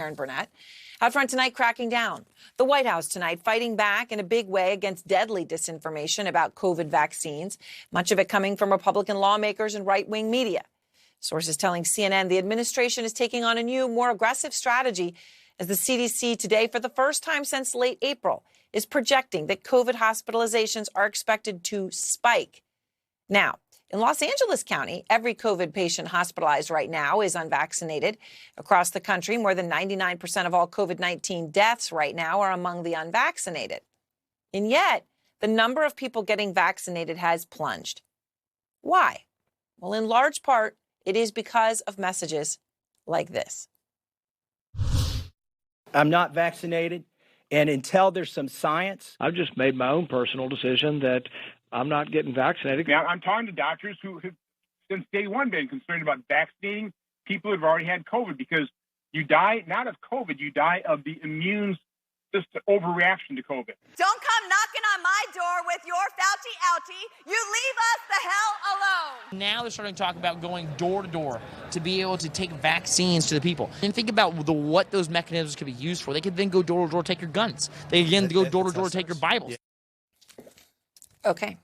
Erin Burnett. Out front tonight, cracking down. The White House tonight fighting back in a big way against deadly disinformation about COVID vaccines, much of it coming from Republican lawmakers and right-wing media. Sources telling CNN the administration is taking on a new, more aggressive strategy as the CDC today, for the first time since late April, is projecting that COVID hospitalizations are expected to spike. Now, in Los Angeles County, every COVID patient hospitalized right now is unvaccinated. Across the country, more than 99% of all COVID-19 deaths right now are among the unvaccinated. And yet, the number of people getting vaccinated has plunged. Why? Well, in large part, it is because of messages like this. I'm not vaccinated, and until there's some science. I've just made my own personal decision that I'm not getting vaccinated. Yeah, I'm talking to doctors who have, since day one, been concerned about vaccinating people who've already had COVID, because you die not of COVID, you die of the immune system overreaction to COVID. Don't come knocking on my door with your Fauci outie. You leave us the hell alone. Now they're starting to talk about going door to door to be able to take vaccines to the people. And think about what those mechanisms could be used for. They could then go door to door, take your guns. They again go door to door, take your Bibles. Okay.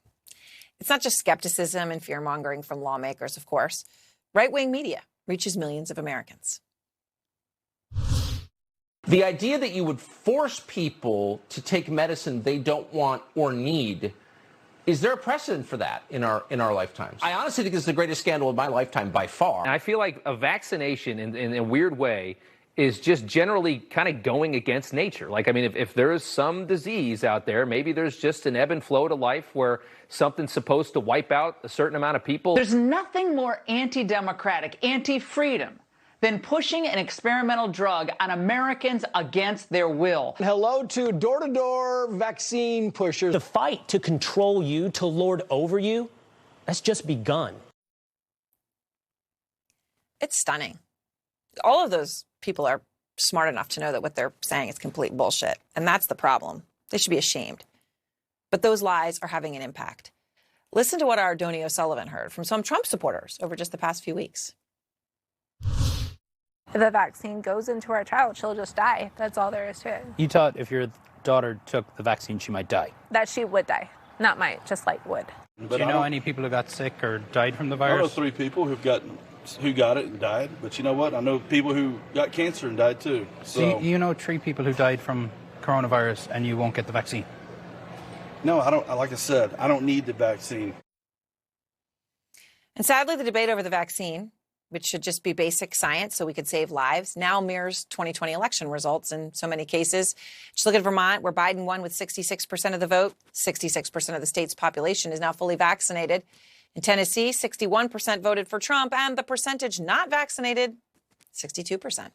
It's not just skepticism and fear-mongering from lawmakers, of course. Right-wing media reaches millions of Americans. The idea that you would force people to take medicine they don't want or need, is there a precedent for that in our lifetimes? I honestly think this is the greatest scandal of my lifetime by far. I feel like a vaccination in a weird way is just generally kind of going against nature. Like, I mean, if there is some disease out there, maybe there's just an ebb and flow to life where something's supposed to wipe out a certain amount of people. There's nothing more anti-democratic, anti-freedom than pushing an experimental drug on Americans against their will. Hello to door-to-door vaccine pushers. The fight to control you, to lord over you, that's just begun. It's stunning. All of those people are smart enough to know that what they're saying is complete bullshit. And that's the problem. They should be ashamed. But those lies are having an impact. Listen to what our Donnie O'Sullivan heard from some Trump supporters over just the past few weeks. If the vaccine goes into our child, she'll just die. That's all there is to it. You thought if your daughter took the vaccine, she might die? That she would die. Not might, just like would. Do you know any people who got sick or died from the virus? I know 3 people who got it and died. But you know what? I know people who got cancer and died too. So you know 3 people who died from coronavirus and you won't get the vaccine? No, I don't. Like I said, I don't need the vaccine. And sadly, the debate over the vaccine, which should just be basic science so we could save lives, now mirrors 2020 election results in so many cases. Just look at Vermont, where Biden won with 66% of the vote. 66% of the state's population is now fully vaccinated. In Tennessee, 61% voted for Trump, and the percentage not vaccinated, 62%.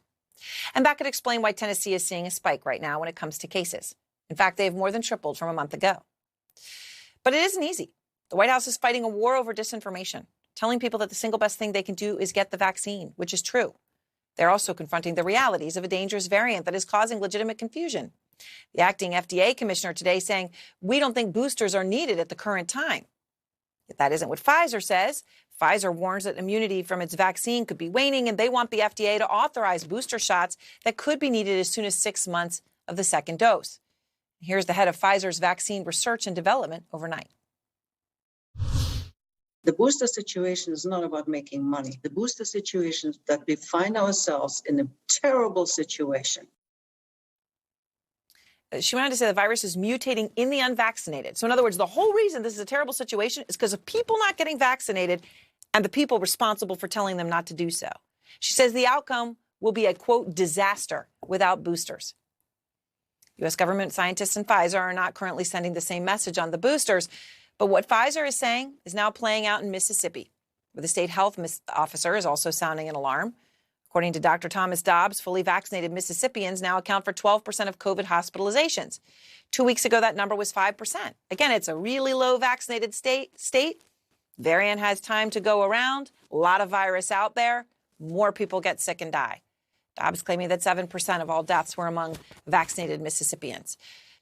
And that could explain why Tennessee is seeing a spike right now when it comes to cases. In fact, they've more than tripled from a month ago. But it isn't easy. The White House is fighting a war over disinformation, telling people that the single best thing they can do is get the vaccine, which is true. They're also confronting the realities of a dangerous variant that is causing legitimate confusion. The acting FDA commissioner today saying, we don't think boosters are needed at the current time. Yet that isn't what Pfizer says. Pfizer warns that immunity from its vaccine could be waning, and they want the FDA to authorize booster shots that could be needed as soon as 6 months of the second dose. Here's the head of Pfizer's vaccine research and development overnight. The booster situation is not about making money. The booster situation is that we find ourselves in a terrible situation. She went on to say the virus is mutating in the unvaccinated. So in other words, the whole reason this is a terrible situation is because of people not getting vaccinated and the people responsible for telling them not to do so. She says the outcome will be a, quote, disaster without boosters. U.S. government scientists and Pfizer are not currently sending the same message on the boosters. But what Pfizer is saying is now playing out in Mississippi, where the state health officer is also sounding an alarm. According to Dr. Thomas Dobbs, fully vaccinated Mississippians now account for 12% of COVID hospitalizations. 2 weeks ago, that number was 5%. Again, it's a really low vaccinated state. Variant has time to go around. A lot of virus out there. More people get sick and die. Dobbs claiming that 7% of all deaths were among vaccinated Mississippians.